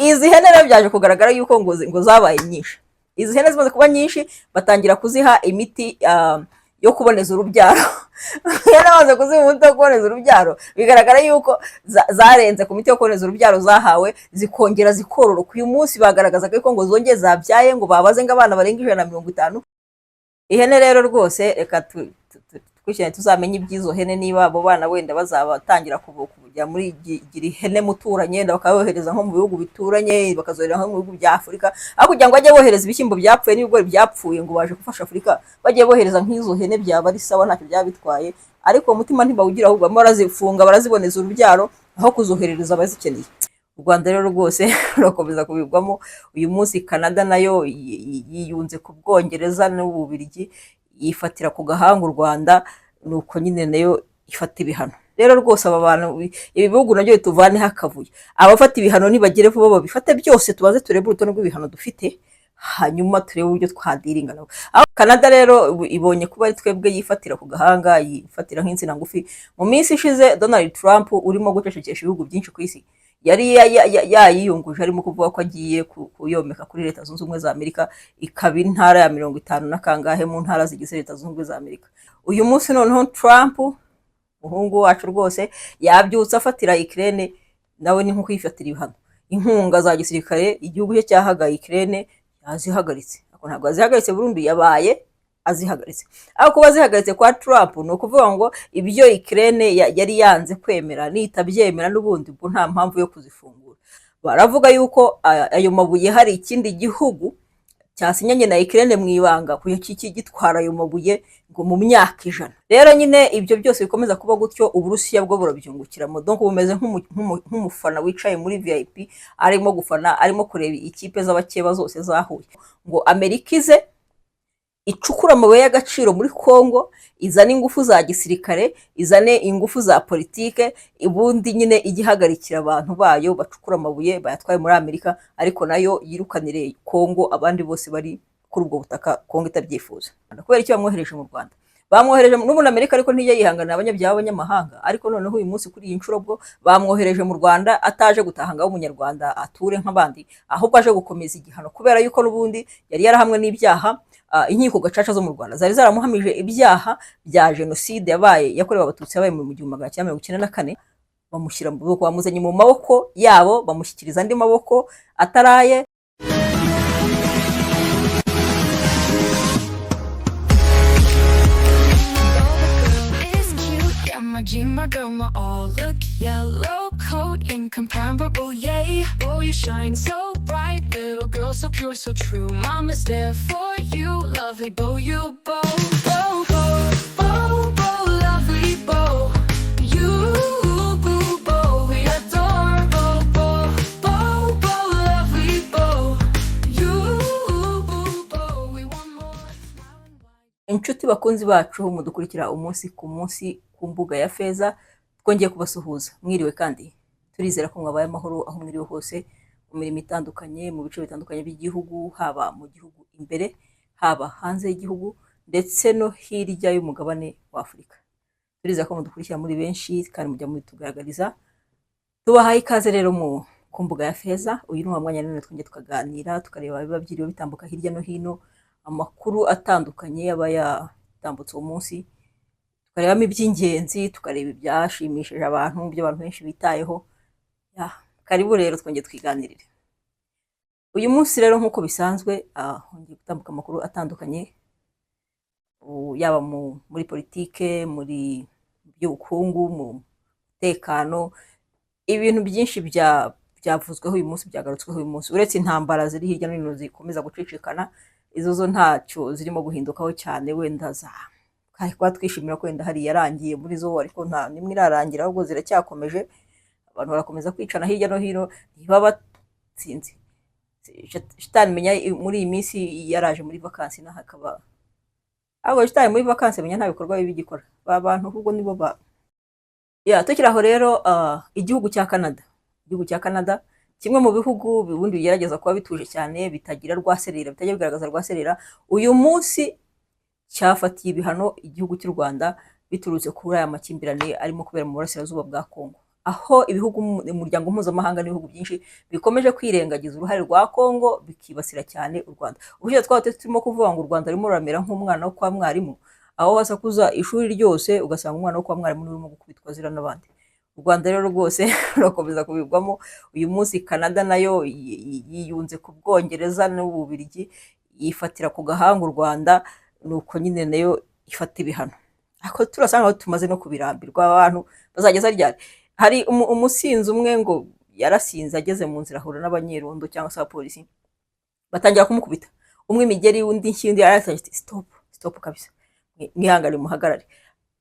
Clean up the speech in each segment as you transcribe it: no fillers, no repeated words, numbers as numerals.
izi hene rero byaje kugaragara yuko ngo zabaye nyinshi. Izi hene zimaze kuba nyinshi batangira kuziha imiti yo kuboneza urubyaro. Iyo namaze kuziha umuti wo kuboneza urubyaro bigaragara yuko zarenze ku miti yo kuboneza urubyaro zahawe, zikongera zikororoka. Uyu munsi bagaragazaga ko ngo zongeye zabyaye, ngo babaze ngo abana barenga 150. Ihene rero rwose reka twishyire tuzamenye iby'izo hene, niba abo bana wenda bazabatangira kujya muri gira ihene muturanye, wenda bakabohereza nko mu bihugu bituranye, bakazohereza nko mu bihugu bya Afurika, aho kugira ngo bajye bohereza ibishyimbo byapfuye n'ibigori byapfuye ngo baje gufasha Afurika, bagiye bohereza nk'izo hene byaba ari sawa, ntacyo byaba bitwaye. Ariko umutima ntibawugira, ahubwo barazifunga, baraziboneza urubyaro aho kuzoherereza abazikeneye. U Rwanda rero rwose rurakomeza kubigwamo. Uyu munsi Canada nayo yiyunze ku Bwongereza n'Ububiligi, yifatira ku gahanga u Rwanda, nuko nyine nayo ifata ibihano. Rero rwose aba bantu ibi bihugu nabyo bituvaneho akavuyo, abafata ibihano nibagire vuba babifate byose, tubaze turebe urutonde rw'ibihano dufite, hanyuma turebe uburyo twadiringa nabo. Aho Canada rero ibonye kuba ari twebwe yifatira ku gahanga, yifatira nk'insina ngufi. Mu minsi ishize Donald Trump urimo gucecekesha ibihugu byinshi ku isi, yari yayiyunguje, arimo kuvuga ko agiye kuyomeka kuri Leta Zunze Ubumwe za Amerika, ikaba intara ya 50 na kangahe mu ntara zigize Leta Zunze Ubumwe za Amerika. Uyu munsi noneho Trump umuhungu wacu rwose yabyutse afatira Ukraine, nawe ni nko kwifatira ibihano. Inkunga za gisirikare igihugu cye cyahagaye Ukraine yazihagaritse, ako ntabwo azihagaritse burundu, yabaye azihagaritse. Aho kuba azihagaritse kwa Trump ni ukuvuga ngo ibyo Ukraine yari yanze kwemera nitabyemera n'ubundi bwo nta mpamvu yo kuzifungura. Baravuga yuko ayo mabuye hari ikindi gihugu cyasinyanye na Ukraine mu ibanga gitwara ayo mabuye ngo mu myaka 100. Rero nyine ibyo byose bikomeza kuba gutyo, Uburusiya bwo burabyungukiramo. Donc bumeze nk'umufana wicaye muri VIP arimo gufana, arimo kureba ikipe z'abakeba zose zahuye, ngo Amerika ize icukura amabuye y'agaciro muri Kongo, izane ingufu za gisirikare, izane ingufu za politike, ibundi nyine igihagarikira abantu bayo bacukura amabuye bayatwaye muri Amerika, ariko nayo yirukanire Kongo abandi bose bari kuri ubwo butaka Kongo itabyifuza. Kubera icyo bamwohereje mu Rwanda, bamwohereje n'ubu Amerika, ariko ntijya yihanganira abanyabyaha b'abanyamahanga. Ariko noneho uyu munsi kuri iyi nshuro bwo bamwohereje mu Rwanda, ataje gutahanga w'umunyarwanda ature nk'abandi, ahubwo aje gukomeza igihano, kubera yuko n'ubundi yari yarahamwe n'ibyaha. Inkiko gacaca zo mu Rwanda zari zaramuhamije ibyaha bya jenoside yakorewe abatutsi yabaye mu 1994. bamushyira mu bwoko, bamuzanye mu maboko yabo, bamushyikiriza andi maboko ataraye. My girl, my all look yellow coat, incomparable, yay. Oh, you shine so bright, little girl, so pure, so true. Mama's there for you, lovely bow, you bow, bow, bow, bow, bow, lovely bow. You, boo, bow, we adorable, bow, bow, bow, lovely bow. You, boo, bow, we want more. Inshuti bakunzi bacu mudukurikira umunsi ku munsi ku mbuga ya Feza, twongeye kubasuhuza. Mwiriwe kandi turizera ko mwabaye amahoro aho mwiriwe hose, mu mirimo itandukanye, mu bice bitandukanye by'igihugu, haba mu gihugu imbere, haba hanze y'igihugu, ndetse no hirya y'umugabane wa Afurika. Turizera ko mudukurikira muri benshi kandi mujya mubitugaragariza. Tubahaye ikaze rero mu ku mbuga ya Feza. Uyu ni umwanya none twongeye tukaganira, tukareba biba byiriwe bitambuka hirya no hino, amakuru atandukanye yaba yatambutse uwo munsi, tukarebamo iby'ingenzi, tukareba ibyashimishije abantu, ibyo abantu benshi bitayeho. Karibu rero twongeye twiganirire. Uyu munsi rero nk'uko bisanzwe hongeye gutambuka amakuru atandukanye, yaba muri politike, muri by'ubukungu, mu mutekano, ibintu byinshi byavuzweho uyu munsi, byagarutsweho uyu munsi. Uretse intambara ziri hirya no hino zikomeza gucicikana, izo zo ntacyo zirimo guhindukaho cyane, wenda kuba twishimira ko wenda hari yarangiye muri zo, ariko nta nimwe irarangira, ahubwo ziracyakomeje. Abantu barakomeza kwicana hirya no hino, ntibaba batsinze. Shitani menya muri iyi minsi yaraje muri vacancy, na hakaba ahubwo shitani muri vacancy menya nta bikorwa bibigikora, abantu ahubwo nibo tukiraho rero. Igihugu cya Canada kimwe mu bihugu bibundi bigerageza kuba bituje cyane, bitagira rwaserera, bitajya bigaragaza rwaserera, uyu munsi cyafatiye ibihano igihugu cy'u Rwanda biturutse kuri aya makimbirane arimo kubera mu burasirazuba bwa Kongo. aho ibihugu umuryango mpuzamahanga n'ibihugu byinshi bikomeje kwirengagiza uruhare rwa Kongo bikibasira cyane u Rwanda. Ubushize twaba turimo kuvuga ngo u Rwanda rurimo ruramera nk'umwana wo kwa mwarimu, aho wasakuza ishuri ryose ugasanga umwana wo kwa mwarimu urimo gukubitwa zira n'abandi. U Rwanda rero rwose rurakomeza kubigwamo. Uyu munsi Canada nayo yiyunze ku Bwongereza n'Ububiligi, yifatira ku gahanga u Rwanda, nuko nyine nayo ifata ibihano. Ako turasanga aho tumaze no kubirambirwa, abantu bazageza ryari? Hari umusinzi umwe ngo yarasinze ageze mu nzira ahura n'abanyerondo cyangwa se abapolisi batangira kumukubita, umwe imigeri undi nkindi yaratangiye stop kabisa, mwihangane muhagarare,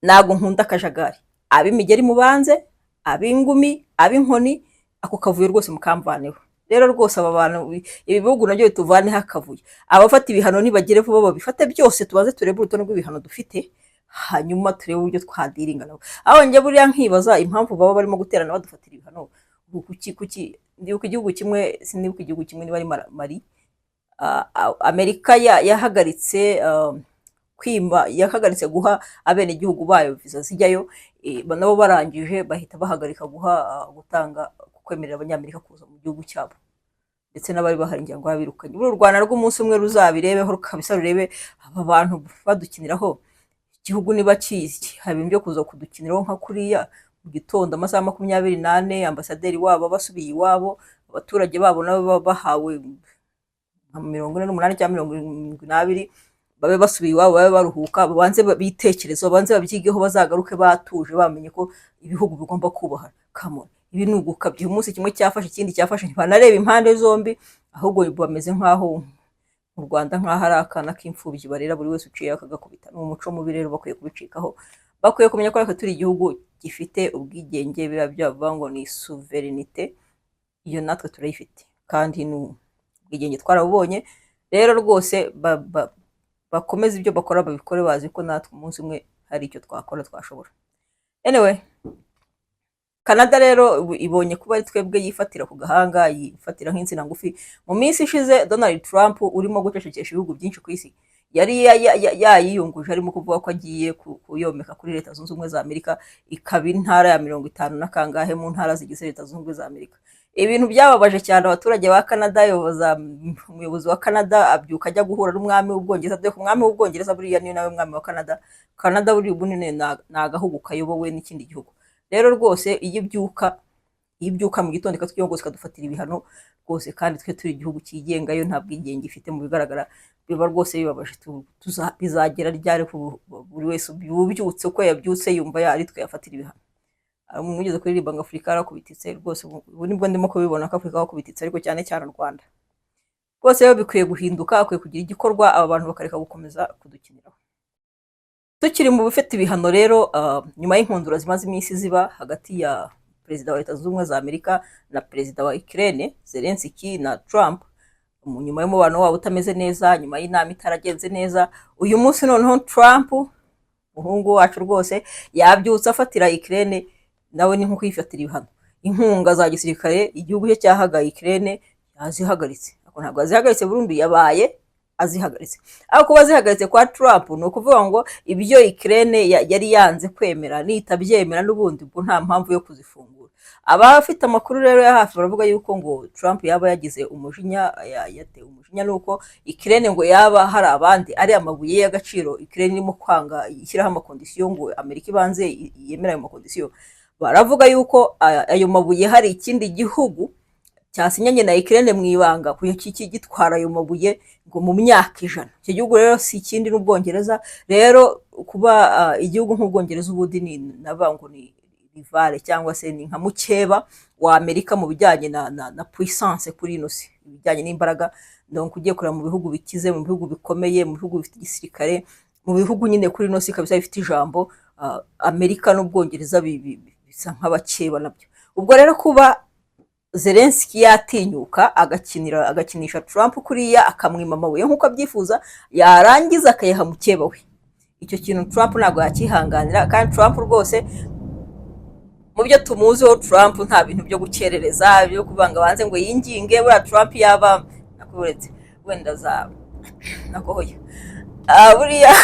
nago nkunda akajagari, ab'imigeri mubanze, ab'ingumi, ab'inkoni, ako kavuyo rwose mukamvaneho. Rero rwose aba bantu ibi bihugu nabyo bituvaneho akavuyo, abafata ibihano nibagere vuba babifate byose, tubaze turebe urutonde rw'ibihano dufite, hanyuma turebe uburyo twadiringa nabo. Aho njye buriya nkibaza impamvu baba barimo guterana badufatira ibihano. Kuki ndibuka igihugu kimwe, sinibuka igihugu kimwe niba ari Mali, Amerika yahagaritse guha abene igihugu bayo viza zijyayo, nabo barangije bahita bahagarika gutanga kwemerera abanyamerika kuza mu gihugu cyabo, ndetse n'abari bahari ngira ngo babirukanye. Uru Rwanda rw'umunsi umwe ruzabirebeho kabisa, rurebe aba bantu badukiniraho. Igihugu niba kizi hari ibintu byo kuza kudukiniraho nka kuriya mu gitondo amasaha 24, ambasaderi wabo basubiye iwabo, abaturage babo nabo bahawe 48 cyangwa 72, babe basubiye iwabo, babe baruhuka, babanze bitekerezo, babanze babyigeho, bazagaruke batuje bamenye ko ibihugu bigomba kubaha. Come on, ibi ni ugukabya. Umunsi kimwe cyafashe ikindi cyafashe, ntibanareba impande zombi, ahubwo bameze nk'aho mu Rwanda nk'aho ari akana k'imfubyi barera buri wese uciye akagakubita. Ni umuco mubi rero bakwiye kubicikaho, bakwiye kumenya ko ariko turi igihugu gifite ubwigenge, biba byavuga ngo ni souverinité, iyo natwe turayifite kandi ni ubwigenge twarabubonye. Rero rwose bakomeza ibyo bakora babikore, bazi ko natwe umunsi umwe hari icyo twakora twashobora. Anyway, Canada rero ibonye kuba ari twebwe yifatira ku gahanga, yifatira nk'insina ngufi. Mu minsi ishize Donald Trump urimo gucecekesha ibihugu byinshi ku isi, yari yayiyunguje arimo kuvuga ko agiye kuyomeka kuri Leta Zunze Ubumwe za Amerika, ikaba intara ya 50 na kangahe mu ntara zigize Leta Zunze Ubumwe za Amerika. Ibintu byababaje cyane abaturage ba Canada. Umuyobozi wa Canada abyuka ajya guhura n'umwami w'Ubwongereza, dore ko umwami w'Ubwongereza buriya ni nawe mwami wa Canada. Canada buri bunini ni agahugu kayobowe n'ikindi gihugu. Rero rwose iyo ibyuka mu gitondo ikatwiyongoza ikadufatira ibihano rwose, kandi twe turi igihugu cyigengayo nta bwigenge ifite mu bigaragara, biba rwose bibabaje. Bizagera ryari buri wese ubyutse uko yabyutse yumva ari twe yafatira ibihano? Umuntu ugeze kuririmba ngo Afurika yarakubititse, rwose ubu nibwo ndimo kubibona ko Afurika yakubititse, ariko cyane cyane u Rwanda. Rwose rero bikwiye guhinduka, akwiye kugira igikorwa, aba bantu bakareka gukomeza kudukiniraho. Tukiri mu bifite ibihano rero, nyuma y'inkundura zimaze iminsi ziba hagati ya perezida wa Leta Zunze Ubumwe za Amerika na perezida wa Ukraine Zelensky na Trump, nyuma y'umubano wabo utameze neza, nyuma y'inama itaragenze neza, uyu munsi noneho Trump umuhungu wacu rwose yabyutse afatira Ukraine, nawe ni nko kwifatira ibihano. Inkunga za gisirikare igihugu cye cyahaga Ukraine yazihagaritse, ako ntabwo azihagaritse burundu, yabaye azihagaritse. Aho kuba azihagaritse kwa Trump ni ukuvuga ngo ibyo Ukraine yari yanze kwemera nitabyemera n'ubundi ubwo nta mpamvu yo kuzifungura. Abafite amakuru rero ya hafi baravuga yuko ngo Trump yaba yagize umujinya, yatewe umujinya nuko Ukraine ngo yaba hari abandi ari amabuye y'agaciro Ukraine irimo kwanga ishyiraho amakondisiyo ngo Amerika ibanze yemera ayo makondisiyo. Baravuga yuko ayo mabuye hari ikindi gihugu cyasinyanye na Ukraine mu ibanga gitwara ayo mabuye ngo mu myaka 100. Icyo gihugu rero si ikindi n'Ubwongereza. Rero kuba igihugu nk'Ubwongereza ubudi ni nabango ni rivale cyangwa se ni nka mukeba wa Amerika mu bijyanye na puissance kuri ino si, ibijyanye n'imbaraga. Donc ugiye kureba mu bihugu bikize, mu bihugu bikomeye, mu bihugu bifite igisirikare, mu bihugu nyine kuri ino si kabisa bifite ijambo, Amerika n'Ubwongereza bisa nk'abakeba nabyo. Ubwo rero kuba Zelensky yatinyuka agakinisha Trump kuriya, akamwima amabuye nk'uko abyifuza, yarangiza akayaha mukeba we, icyo kintu Trump ntabwo yakihanganira. Kandi Trump rwose mu byo tumuziho, Trump nta bintu byo gukerereza, byo kubanga banze ngo yinginge. Buriya Trump yaba nakuretse wenda za nakohoya, buriya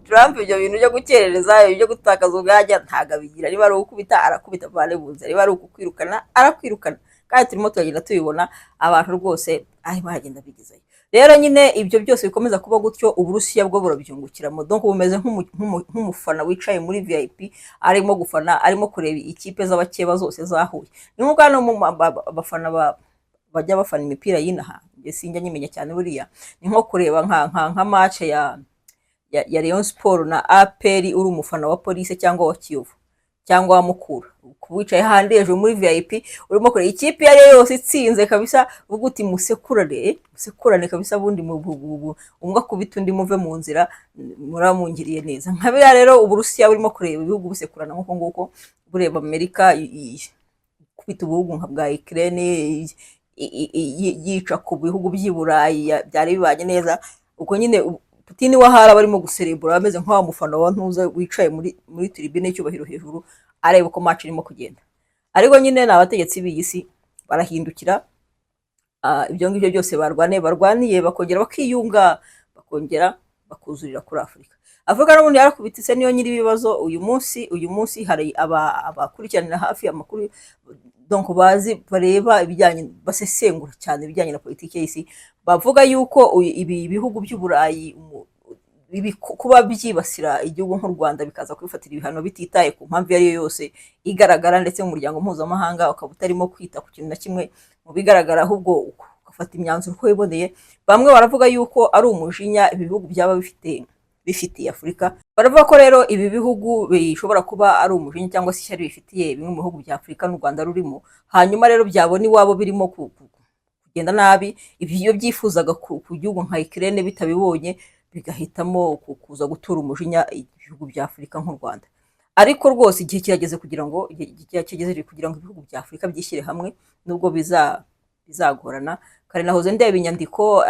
Trump ibyo bintu byo gukerereza, ibyo gutakaza ubwajya ntago abigira. Niba ari ukubita arakubita vale bunze, niba ari ukukwirukana arakwirukana, kandi turimo turagenda tubibona abantu rwose aho baragenda bigezayo. Rero nyine ibyo byose bikomeza kuba gutyo, Uburusiya bwo burabyungukiramo. Donc bumeze nk'umufana wicaye muri VIP arimo gufana, arimo kureba ikipe z'abakeba zose zahuye. Ni nk'uko hano abafana bajya bafana imipira y'inaha, njye sinjya nyimenya cyane buriya. Ni nko kureba nka match ya Rayon Sport na APR uri umufana wa Police cyangwa wa Kiyovu cyangwa wa Mukura, wicaye handi hejuru muri VIP urimo kureba ikipe yari yose itsinze kabisa, uvuga uti musekurane kabisa, bundi umwe kubita undi muve mu nzira, muramungiriye neza. Nka biriya rero Uburusiya burimo kureba ibihugu busekurana nk'uko nguko, bureba Amerika kubita ubuhugu nka bwa Ukraine, yica ku bihugu by'i Burayi byari bibanye neza. Ubwo nyine Putin wahara barimo guserebura, bameze nk'awa mufana wa ntuza wicaye muri tribune y'icyubahiro hejuru areba uko match irimo kugenda. Ariko nyine n'abategetsi b'iyi si barahindukira, ibyo ngibyo byose barwaniye bakongera bakiyunga, bakongera bakuzurira kuri Afurika. Afurika n'ubundi yarakubitse niyo nyiri ibibazo. Uyu munsi hari abakurikiranira hafi amakuru, donc bazi bareba ibijyanye, basesengura cyane ibijyanye na politiki y'isi, bavuga yuko ibi bihugu by'Uburayi kuba byibasira igihugu nk'u Rwanda bikaza kwifatira ibihano bititaye ku mpamvu iyo ari yo yose igaragara, ndetse mu muryango mpuzamahanga ukaba utarimo kwita ku kintu na kimwe mu bigaragara, ahubwo ugafata imyanzuro uko wiboneye. Bamwe baravuga yuko ari umujinya ibi bihugu byaba bifitiye Afurika. Baravuga ko rero ibi bihugu bishobora kuba ari umujinya cyangwa se ishyari bifitiye bimwe mu bihugu bya Afurika n'u Rwanda rurimo, hanyuma rero byabona iwabo birimo kugenda nabi, ibyo byifuzaga ku gihugu nka Ukraine bitabibonye, bigahitamo kuza gutura umujinya ibihugu bya Afurika nk'u Rwanda. Ariko rwose igihe kirageze kugira ngo ibihugu bya Afurika byishyire hamwe, nubwo bizagorana. Kare nahoze ndeba inyandiko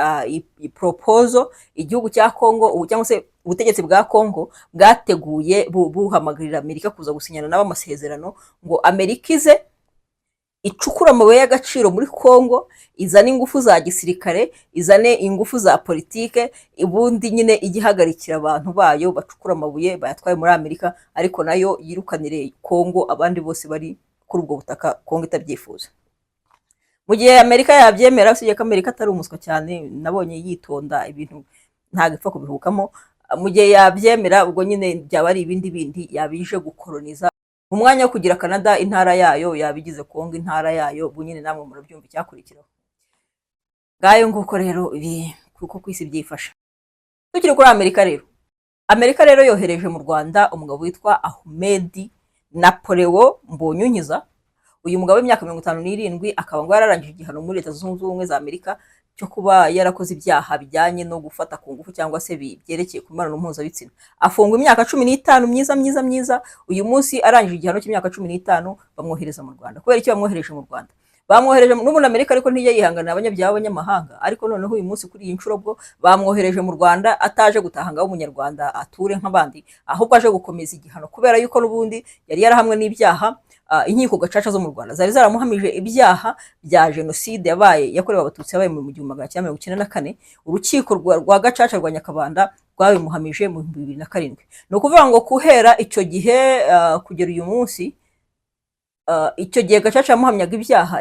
proposal igihugu cya Congo cyangwa se ubutegetsi bwa Congo bwateguye buhamagarira Amerika kuza gusinyana nabo amasezerano, ngo Amerika ize icukura amabuye y'agaciro muri Congo, izane ingufu za gisirikare, izane ingufu za politike, ubundi nyine igihagarikira abantu bayo bacukura amabuye bayatwaye muri Amerika, ariko nayo yirukanire Congo abandi bose bari kuri ubwo butaka Congo itabyifuza. Mu gihe Amerika yabyemera, usibye ko Amerika atari umuswa cyane, nabonye yitonda ibintu ntabwo ipfa kubihukamo. Mu gihe yabyemera, ubwo nyine byaba ari ibindi yabije gukoloniza. Mu mwanya wo kugira Canada intara yayo, yabigize Congo intara yayo, ubwo nyine namwe murabyumva icyakurikiraho. Ngayo nguko rero kuko kwisi byifasha. Tukiri kuri Amerika rero yohereje mu Rwanda umugabo witwa Ahmed Napoleon Mbonyunyiza. Uyu mugabo w'imyaka 57 akaba ngo yararangije igihano muri Leta Zunze Ubumwe za Amerika cyo kuba yarakoze ibyaha bijyanye no gufata ku ngufu cyangwa se byerekeye ku mibonano mpuzabitsina. Afungwa imyaka 15 myiza. Uyu munsi arangije igihano cy'imyaka 15 bamwohereza mu Rwanda. Kubera iki bamwohereje mu Rwanda? Bamwohereje n'ubundi Amerika ariko ntijya yihanganira abanyabyaha b'abanyamahanga, ariko noneho uyu munsi kuri iyi nshuro bwo bamwohereje mu Rwanda ataje gutahanga w'umunyarwanda ature nk'abandi, ahubwo aje gukomeza igihano, kubera yuko n'ubundi yari yarahamwe n'ibyaha. Inkiko gacaca zo mu Rwanda zari zaramuhamije ibyaha bya jenoside yakorewe abatutsi yabaye mu 1994. Urukiko rwa gacaca rwa Nyakabanda rwabimuhamije mu 2007. No kuvuga ngo kuhera icyo gihe kugera uyu munsi, icyo gihe gacaca yamuhamyaga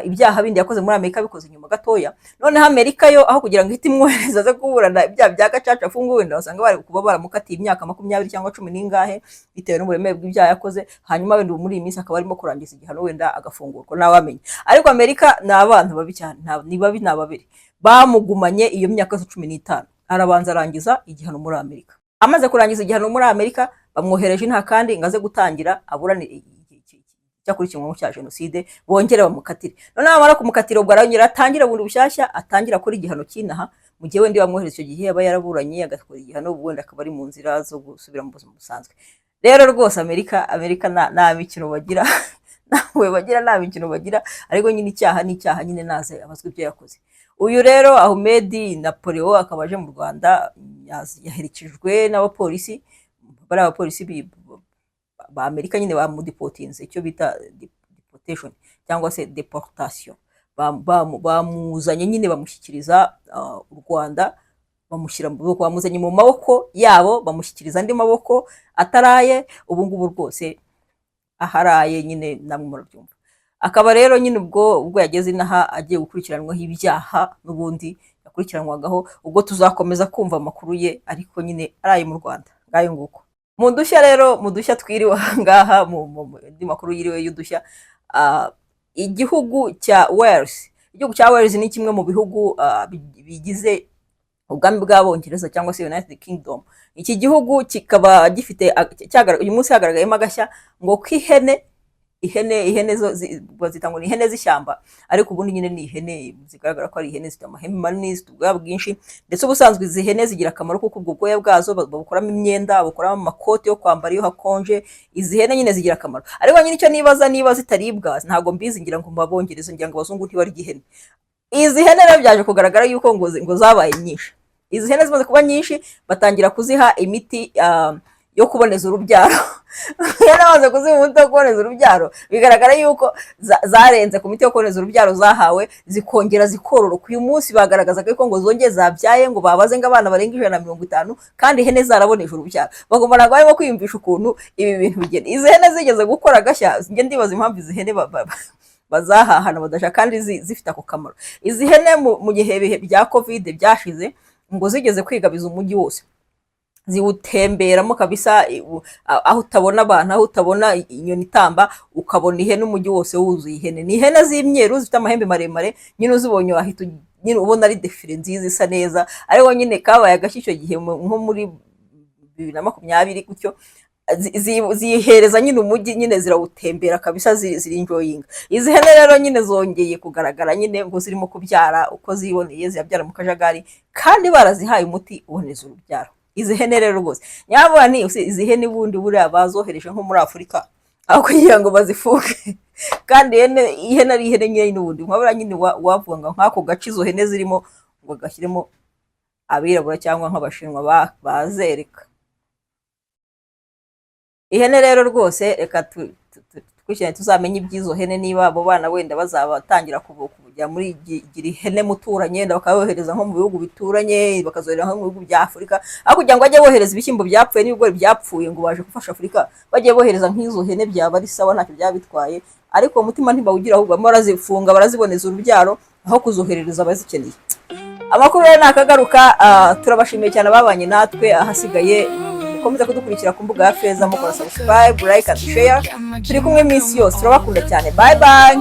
ibyaha bindi yakoze muri Amerika bikoze inyuma gatoya. Noneho Amerika yo aho kugira ngo ihite imwohereza ze kuburana ibyaha bya gacaca afunguwe, wenda basanga bari kuba baramukatiye imyaka 20 cyangwa 10 n'ingahe bitewe n'uburemere bw'ibyaha yakoze, hanyuma wenda muri iyi minsi akaba arimo kurangiza igihano wenda agafungurwa nawe amenye. Ariko Amerika ni abantu babi cyane, ni babi n'ababiri. Bamugumanye iyo myaka 15 arabanza arangiza igihano muri Amerika. Amaze kurangiza igihano muri Amerika, bamwohereje nta kandi ngaze gutangira aburana cyakurikiranwa cya jenoside, bongera bamukatire. None amara kumukatira ubwo arongera atangira bundi bushyashya, atangira kuri igihano cy'inaha. Mu gihe wenda bamwohereza icyo gihe yaba yaraburanye agakora igihano, wenda akaba ari mu nzira zo gusubira mu buzima busanzwe. Rero rwose Amerika nta mikino bagira nawe bagira nta mikino bagira, ariko nyine icyaha ni icyaha, nyine naze abazwe ibyo yakoze. Uyu rero Ahmed Napoleon akaba aje mu Rwanda, yaherekejwe n'abapolisi, bari abapolisi ba Amerika nyine bamudipotinze, icyo bita deportation cyangwa se deportation. Bamuzanye nyine bamushyikiriza u Rwanda bamushyira mu bwoko, bamuzanye mu maboko yabo, bamushyikiriza andi maboko ataraye. Ubu ngubu rwose aharaye nyine namwe murabyumva. Akaba rero nyine ubwo yageze inaha agiye gukurikiranwaho ibyaha n'ubundi yakurikiranwagaho, ubwo tuzakomeza kumva amakuru ye, ariko nyine araye mu Rwanda ngayo nguko. Mu dushya rero, mu dushya twiriwe ahangaha, mu makuru yiriwe y'udushya, igihugu cya Wales. Igihugu cya Wales ni kimwe mu bihugu bigize ubwami bw'Abongereza cyangwa se United Kingdom. Iki gihugu kikaba gifite uyu munsi hagaragayemo agashya ngo ihene zo bazita ngo ni ihene z'ishyamba, ariko ubundi nyine ni ihene zigaragara ko ari ihene zifite amahembe manini, zifite ubwoya bwinshi, ndetse ubusanzwe izi hene zigira akamaro kuko ubwo bwoya bwazo babukoramo imyenda, babukoramo amakoti yo kwambara iyo hakonje. Izi hene nyine zigira akamaro, ariko nyine icyo nibaza, niba zitaribwa ntabwo mbizi, ngira ngo mbabongereze, ngira ngo abazungu ntibarya ihene. Izi hene rero byaje kugaragara yuko ngo zabaye nyinshi. Izi hene zimaze kuba nyinshi, batangira kuziha imiti yo kuboneza urubyaro. Yaramaze kuziha umuti wo kuboneza urubyaro, bigaragara yuko zarenze ku miti yo kuboneza urubyaro zahawe, zikongera zikororoka. Uyu munsi bagaragazaga ko ngo zongeye zabyaye, ngo babaze ngo abana barenga 150, kandi ihene zaraboneje urubyaro. Bagomba ntabwo barimo kwiyumvisha ukuntu ibi bintu bigenda. Izi hene zigeze gukora agashya, njye ndibaza impamvu izi hene bazahahana badasha kandi zifite ako kamaro. Izi hene mu gihe bya Covid byashize, ngo zigeze kwigabiza umujyi wose, ziwutemberamo kabisa, aho utabona abantu, aho utabona inyoni itamba, ukabona ihene umujyi wose wuzuye ihene. Ni ihene z'imyeru zifite amahembe maremare, nyine uzibonye wahita nyine ubona ari defile nziza isa neza. Ariko nyine kabaye agashya icyo gihe nko muri 2020 gutyo, zihereza nyine umujyi, nyine zirawutembera kabisa, ziri enjoying. Izi hene rero nyine zongeye kugaragara nyine ngo zirimo kubyara uko ziboneye, zirabyara mu kajagari, kandi barazihaye umuti uboneza urubyaro. Izi hene rero rwose nyabona ni izi hene bundi buriya bazohereje nko muri Afurika, aho kugira ngo bazifuke. Kandi ihene ari ihene nyine n'ubundi nkabura nyine wavuga ngo nk'ako gace izo hene zirimo ngo gashyiremo abirabura cyangwa nk'abashinwa bazereka. Ihene rero rwose reka twishyize tuzamenye iby'izo hene, niba abo bana wenda bazabatangira kujya muri gira ihene muturanye, bakabohereza nko mu bihugu bituranye, bakazohereza nko mu bihugu bya Afurika, aho kugira ngo bajye bohereza ibishyimbo byapfuye n'ibigori byapfuye ngo baje gufasha Afurika, bagiye bohereza nk'izo hene byaba ari sawa, ntacyo byaba bitwaye. Ariko umutima ntibawugira, ahubwo barazifunga, baraziboneza urubyaro aho kuzoherereza abazikeneye. Amakuru rero nakagaruka, turabashimiye cyane ababanye natwe. Ahasigaye komeza kudukurikira ku mbuga ya Feza, mukora subscribe, like and share. Turi kumwe iminsi yose, turabakunda cyane. Bye bye.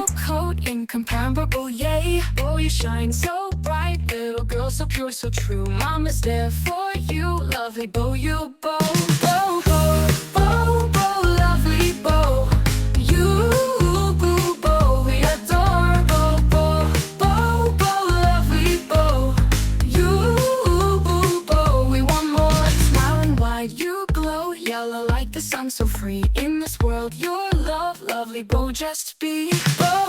Incomparable, yay. Oh, you shine so bright, little girl, so pure, so true. Mama's there for you, lovely bow, you bow, bow, bow, bow, bow, lovely bow. You boo bow, we adore bow, bow, bow, bow, lovely bow. You boo bow, we want more. Smiling wide, you glow, yellow like the sun, so free in this world. Your love, lovely bow, just be bow.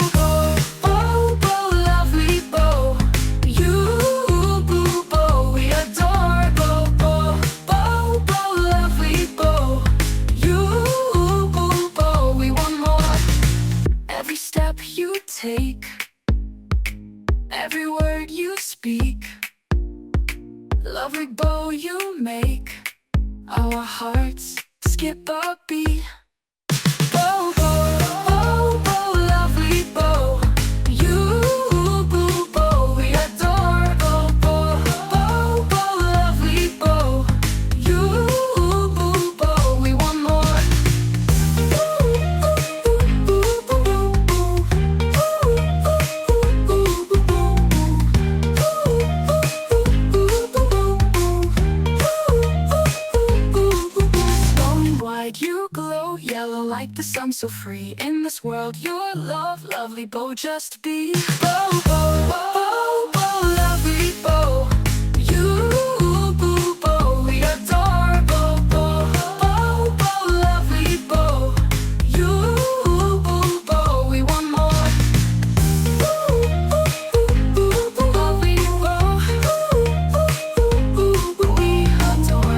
Take every word you speak, lovely bow you make our hearts skip a beat. Bow, bow, bow, bow, lovely bow. You boo bow, we adore bow, bow, bow, bow, lovely bow. You boo bow, we want more. You glow, yellow like the sun, so free in this world. Your love, lovely bow, just be bow, bow, bow, bow, lovely bow. You boo bow, we adore bow, bow, bow, bow, lovely bow. You boo bow, we want more. Lovely bow, we adore.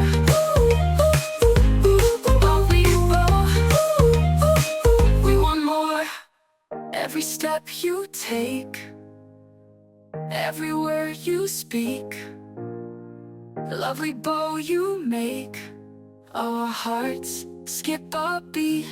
Every step you take, every word you speak, Lovely bow you make our hearts skip a beat.